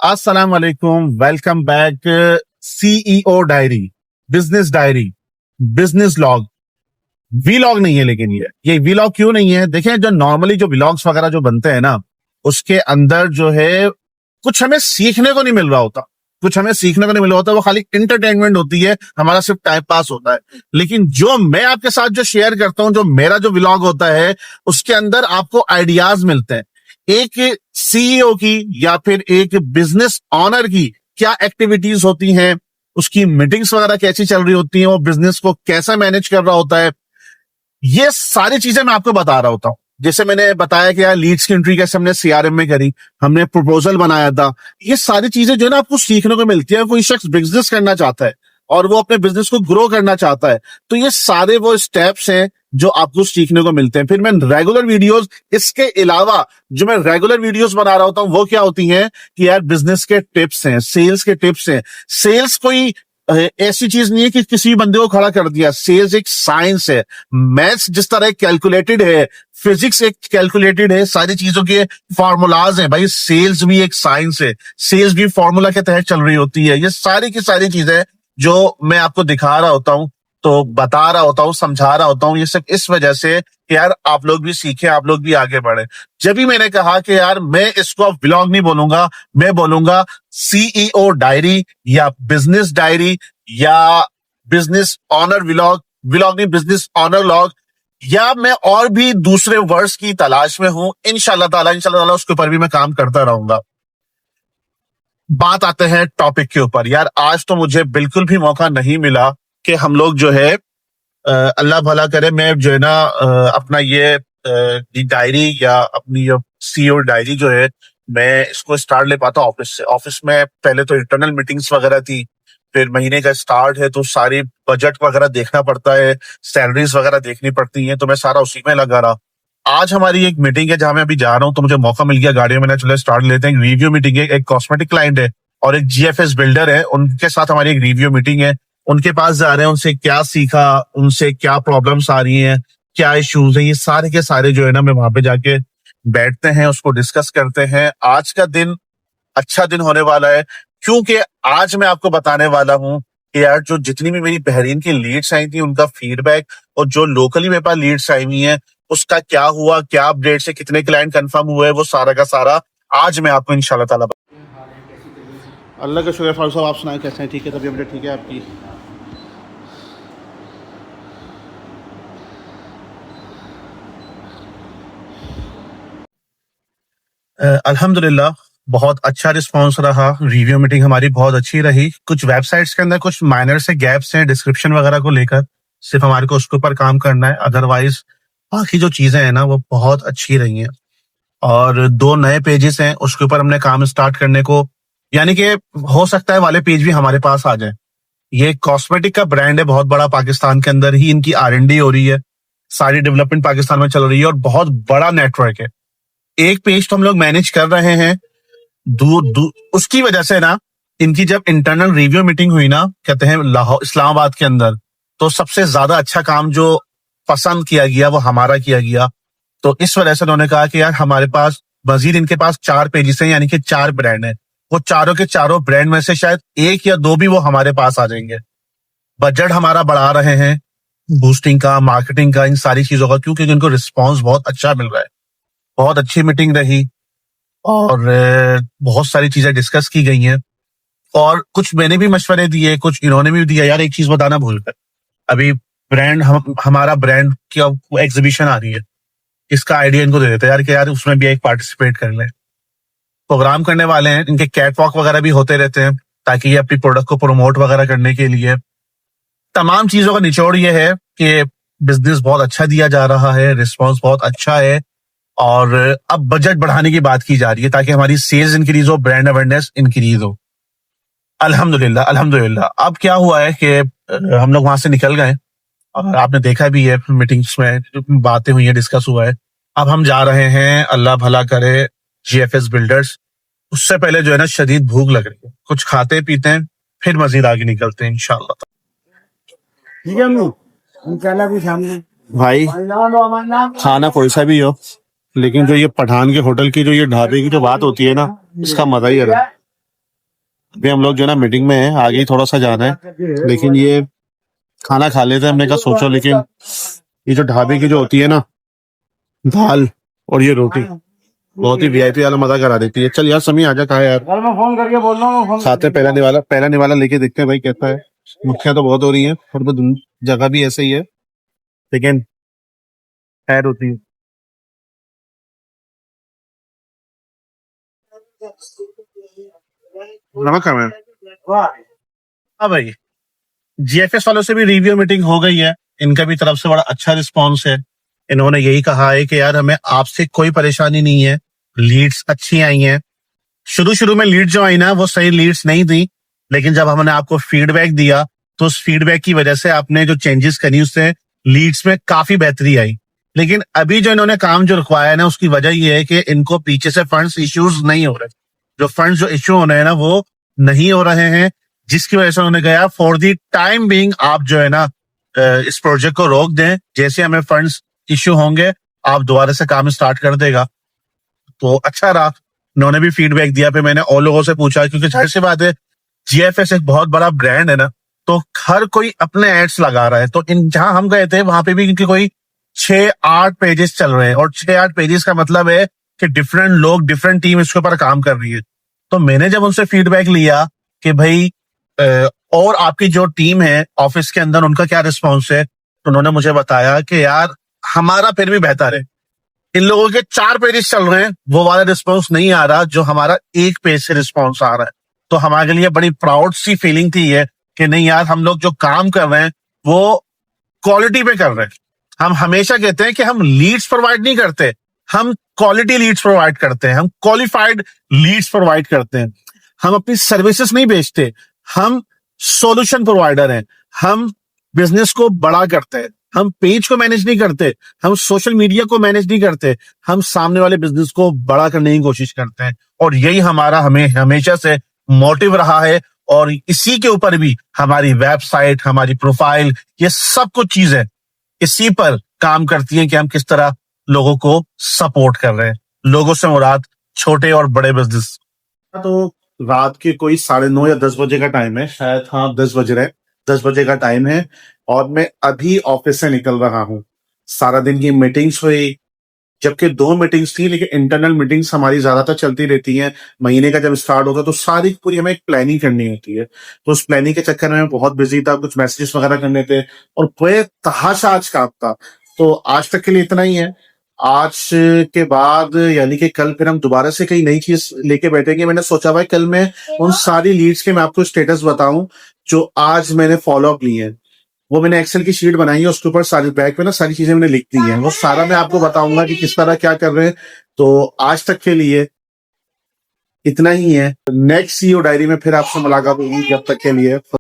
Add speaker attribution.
Speaker 1: अस्सलाम वालेकुम, welcome back. CEO diary, business diary, business log, vlog नहीं है। लेकिन ये वीलॉग क्यों नहीं है? देखें, जो नॉर्मली जो व्लॉग्स वगैरह जो बनते हैं ना, उसके अंदर जो है कुछ हमें सीखने को नहीं मिल रहा होता। कुछ हमें सीखने को नहीं मिल रहा होता, वो खाली इंटरटेनमेंट होती है, हमारा सिर्फ टाइम पास होता है। लेकिन जो मैं आपके साथ जो शेयर करता हूं, जो मेरा जो व्लॉग होता है, उसके अंदर आपको आइडियाज मिलते हैं। एक सीईओ की या फिर एक बिजनेस ऑनर की क्या एक्टिविटीज होती हैं, उसकी मीटिंग्स वगैरह कैसी चल रही होती हैं, वो बिजनेस को कैसा मैनेज कर रहा होता है, ये सारी चीजें मैं आपको बता रहा होता हूँ। जैसे मैंने बताया कि यार लीड्स की एंट्री कैसे हमने सीआरएम में करी, हमने प्रपोजल बनाया था। ये सारी चीजें जो है ना आपको सीखने को मिलती है। कोई शख्स बिजनेस करना चाहता है और वो अपने बिजनेस को ग्रो करना चाहता है, तो ये सारे वो स्टेप्स हैं जो आपको सीखने को मिलते हैं। फिर मैं रेगुलर वीडियोस, इसके अलावा जो मैं रेगुलर वीडियोस बना रहा होता हूँ, वो क्या होती हैं कि यार बिजनेस के टिप्स हैं, सेल्स के टिप्स हैं। सेल्स कोई ऐसी चीज नहीं है कि किसी बंदे को खड़ा कर दिया। सेल्स एक साइंस है। मैथ्स जिस तरह कैलकुलेटेड है, फिजिक्स एक कैलकुलेटेड है, सारी चीजों के फॉर्मूलाज हैं भाई। सेल्स भी एक साइंस है, सेल्स भी फॉर्मूला के तहत चल रही होती है। ये सारी की सारी चीजें जो मैं आपको दिखा रहा होता हूँ, तो बता रहा होता हूँ, समझा रहा होता हूँ, ये सब इस वजह से कि यार आप लोग भी सीखें, आप लोग भी आगे बढ़े। जब भी मैंने कहा कि यार मैं इसको व्लॉग नहीं बोलूंगा, मैं बोलूंगा सीईओ डायरी या बिजनेस डायरी या बिजनेस ऑनर व्लॉग, व्लॉग नहीं बिजनेस ऑनर लॉग, या मैं और भी दूसरे वर्ड्स की तलाश में हूं। इंशाल्लाह ताला उसके ऊपर भी मैं काम करता रहूंगा। बात आते हैं टॉपिक के ऊपर। यार आज तो मुझे बिल्कुल भी मौका नहीं मिला कि हम लोग जो है अल्लाह भला करे, मैं जो है ना अपना ये डायरी या अपनी सीईओ डायरी जो है, मैं इसको स्टार्ट ले पाता ऑफिस से। ऑफिस में पहले तो इंटरनल मीटिंग्स वगैरह थी, फिर महीने का स्टार्ट है तो सारी बजट वगैरह देखना पड़ता है, सैलरीज वगैरह देखनी पड़ती हैं, तो मैं सारा उसी में लगा रहा। आज हमारी एक मीटिंग है जहां मैं अभी जा रहा हूँ, तो मुझे मौका मिल गया गाड़ी में, मैंने चलो स्टार्ट लेते हैं। रिव्यू मीटिंग है, एक कॉस्मेटिक क्लाइंट है और एक जीएफएस बिल्डर है, उनके साथ हमारी एक रिव्यू मीटिंग है। उनके पास जा रहे हैं, उनसे क्या सीखा, उनसे क्या प्रॉब्लम्स आ रही हैं, क्या इश्यूज है, ये सारे के सारे जो है ना मैं वहां पे जाके बैठते हैं, उसको डिस्कस करते हैं। आज का दिन अच्छा दिन होने वाला है, क्योंकि आज मैं आपको बताने वाला हूं कि यार जो जितनी भी मेरी बहरीन की लीड्स आई थी, उनका फीडबैक, और जो लोकली मेरे पास लीड्स आई हुई हैं, उसका क्या हुआ, क्या अपडेट है, कितने क्लाइंट कंफर्म हुए, वो सारा का सारा आज मैं आपको इंशाल्लाह ताला। अल्लाह का शुक्र। फारूक साहब आप सुनाए कैसे हैं? ठीक है, तबीयत ठीक है आपकी? अल्हम्दुलिल्लाह बहुत अच्छा रिस्पांस रहा। रिव्यू मीटिंग हमारी बहुत अच्छी रही। कुछ वेबसाइट्स के अंदर कुछ माइनर से गैप्स हैं डिस्क्रिप्शन वगैरह को लेकर, सिर्फ हमारे को उसके ऊपर काम करना है। अदरवाइज बाकी जो चीजें हैं ना, वो बहुत अच्छी रही हैं। और 2 नए पेजेस हैं, उसके ऊपर हमने काम स्टार्ट करने को, यानी कि हो सकता है वाले पेज भी हमारे पास आ जाए। ये कॉस्मेटिक का ब्रांड है बहुत बड़ा, पाकिस्तान के अंदर ही इनकी R&D हो रही है, सारी डेवलपमेंट पाकिस्तान में चल रही है और बहुत बड़ा नेटवर्क है। एक पेज तो हम लोग मैनेज कर रहे हैं, उसकी वजह से ना, इनकी जब इंटरनल रिव्यू मीटिंग हुई ना, कहते हैं लाहौर इस्लामाबाद के अंदर, तो सबसे ज्यादा अच्छा काम जो पसंद किया गया वो हमारा किया गया। तो इस वजह से उन्होंने कहा कि यार हमारे पास मजीद, इनके पास 4 पेजेस हैं, यानी कि 4 ब्रांड है। वो चारों के चारों ब्रांड में से शायद 1 या 2 भी वो हमारे पास आ जाएंगे। बजट हमारा बढ़ा रहे हैं, बूस्टिंग का, मार्केटिंग का, इन सारी चीजों का, क्योंकि इनको रिस्पॉन्स बहुत अच्छा मिल रहा है। बहुत अच्छी मीटिंग रही और बहुत सारी चीजें डिस्कस की गई हैं और कुछ मैंने भी मशवरे दिए, कुछ इन्होंने भी दिया। यार एक चीज बताना भूल गए, अभी ब्रांड हमारा ब्रांड की एग्जीबिशन आ रही है, इसका आइडिया इनको दे देते हैं यार कि यार उसमें भी एक पार्टिसिपेट कर लें। प्रोग्राम करने वाले हैं, इनके कैट वॉक वगैरह भी होते रहते हैं, ताकि ये अपनी प्रोडक्ट को प्रमोट वगैरह करने के लिए। तमाम चीजों का निचोड़ ये है कि बिजनेस बहुत अच्छा दिया जा रहा है, रिस्पॉन्स बहुत अच्छा है और अब बजट बढ़ाने की बात की जा रही है ताकि हमारी सेल्स इंक्रीज हो, ब्रांड अवेयरनेस इंक्रीज हो। अल्हम्दुलिल्लाह अल्हम्दुलिल्लाह। अब क्या हुआ है कि हम लोग वहां से निकल गए और आपने देखा भी है मीटिंग्स में बातें हुई है, डिस्कस हुआ है। अब हम जा रहे हैं, अल्लाह भला करे, जीएफएस बिल्डर्स। उससे पहले जो है ना शदीद भूख लग रही है, कुछ खाते पीते हैं, फिर मजीद आगे निकलते हैं इंशाल्लाह।
Speaker 2: ठीक है अम्मू, इंशाल्लाह कुछ हम
Speaker 1: भाई खाना कोई सा भी हो, लेकिन जो ये पठान के होटल की, जो ये ढाबे की जो बात होती है ना, इसका मजा ही अलग है। अभी हम लोग जो है ना मीटिंग में है, आगे ही थोड़ा सा जाना है, लेकिन ये खाना खा लेते हैं। हमने कहा सोचो, लेकिन ये जो ढाबे की जो होती है ना दाल और ये रोटी बहुत ही वीआईपी वाला मजा करा देती है। चल यार समी आजा, कहा यार
Speaker 2: कल मैं फोन करके बोल रहा हूँ
Speaker 1: खाते हैं पहला निवाला लेके देखते हैं भाई कैसा है। मुख्या तो बहुत हो रही है और वो जगह भी ऐसे ही है, लेकिन ऐड होती है। नमक कम है। हाँ भाई, जीएफएस वालों से भी रिव्यू मीटिंग हो गई है, इनका भी तरफ से बड़ा अच्छा रिस्पांस है। इन्होंने यही कहा है कि यार हमें आपसे कोई परेशानी नहीं है, लीड्स अच्छी आई हैं। शुरू शुरू में लीड जो आई ना वो सही लीड्स नहीं थी, लेकिन जब हमने आपको फीडबैक दिया तो उस फीडबैक की वजह से आपने जो चेंजेस करी उससे लीड्स में काफी बेहतरी आई। लेकिन अभी जो इन्होंने काम जो रखवाया है ना उसकी वजह ये है कि इनको पीछे से फंड्स इश्यूज नहीं हो रहे। जो फंड्स जो इश्यू होने हैं ना वो नहीं हो रहे हैं, जिसकी वजह से उन्होंने कहा फॉर द टाइम बीइंग आप जो है ना इस प्रोजेक्ट को रोक दें, जैसे हमें फंड्स इश्यू होंगे आप दोबारा से काम स्टार्ट कर देगा। तो अच्छा रहा, उन्होंने भी फीडबैक दिया। फिर मैंने और लोगों से पूछा, क्योंकि जाहिर सी बात है जीएफएस एक बहुत बड़ा ब्रांड है ना, तो हर कोई अपने एड्स लगा रहा है। तो इन जहां हम गए थे वहां पे भी इनके कोई 6-8 पेजेस चल रहे हैं, और 6-8 पेजेस का मतलब है कि डिफरेंट लोग डिफरेंट टीम इसके ऊपर काम कर रही है। तो मैंने जब उनसे फीडबैक लिया कि भाई और आपकी जो टीम है ऑफिस के अंदर उनका क्या रिस्पॉन्स है, तो उन्होंने मुझे बताया कि यार हमारा फिर भी बेहतर है। इन लोगों के 4 पेजेस चल रहे हैं, वो वाला रिस्पॉन्स नहीं आ रहा जो हमारा 1 पेज से रिस्पॉन्स आ रहा है। तो हमारे लिए बड़ी प्राउड सी फीलिंग थी ये कि नहीं यार हम लोग जो काम कर रहे हैं वो क्वालिटी पे कर रहे हैं। हम हमेशा कहते हैं कि हम लीड्स प्रोवाइड नहीं करते, हम क्वालिटी लीड्स प्रोवाइड करते हैं, हम क्वालिफाइड लीड्स प्रोवाइड करते हैं। हम अपनी सर्विसेज नहीं बेचते, हम सॉल्यूशन प्रोवाइडर हैं। हम बिजनेस को बड़ा करते हैं, हम पेज को मैनेज नहीं करते, हम सोशल मीडिया को मैनेज नहीं करते, हम सामने वाले बिजनेस को बड़ा करने की कोशिश करते हैं। और यही हमारा हमें हमेशा से मोटिव रहा है, और इसी के ऊपर भी हमारी वेबसाइट, हमारी प्रोफाइल, ये सब कुछ चीजें इसी पर काम करती हैं कि हम किस तरह लोगों को सपोर्ट कर रहे हैं। लोगों से मुराद छोटे और बड़े बिजनेस। तो रात के कोई 9:30 या 10 बजे का टाइम है शायद, हाँ 10 बज रहे हैं, 10 बजे का टाइम है और मैं अभी ऑफिस से निकल रहा हूँ। सारा दिन की मीटिंग्स हुई, जबकि 2 मीटिंग्स थी, लेकिन इंटरनल मीटिंग्स हमारी ज्यादातर चलती रहती हैं। महीने का जब स्टार्ट होता है तो सारी पूरी हमें एक प्लानिंग करनी होती है। तो उस प्लानिंग के चक्कर में मैं बहुत बिजी था, कुछ मैसेजेस वगैरह करने थे और पूरे तहाशा आज काम था। तो आज तक के लिए इतना ही है। आज के बाद यानी कि कल फिर हम दोबारा से कई नई चीज लेके बैठेंगे। मैंने सोचा भाई कल मैं उन सारी लीड्स के मैं आपको स्टेटस बताऊं जो आज मैंने फॉलो अप ली है। वो मैंने एक्सेल की शीट बनाई है, उसके ऊपर सारी बैक पे ना सारी चीजें मैंने लिख दी हैं, वो सारा मैं आपको बताऊंगा कि किस तरह क्या कर रहे हैं। तो आज तक के लिए इतना ही है। नेक्स्ट सीईओ डायरी में फिर आपसे मुलाकात होगी, जब तक के लिए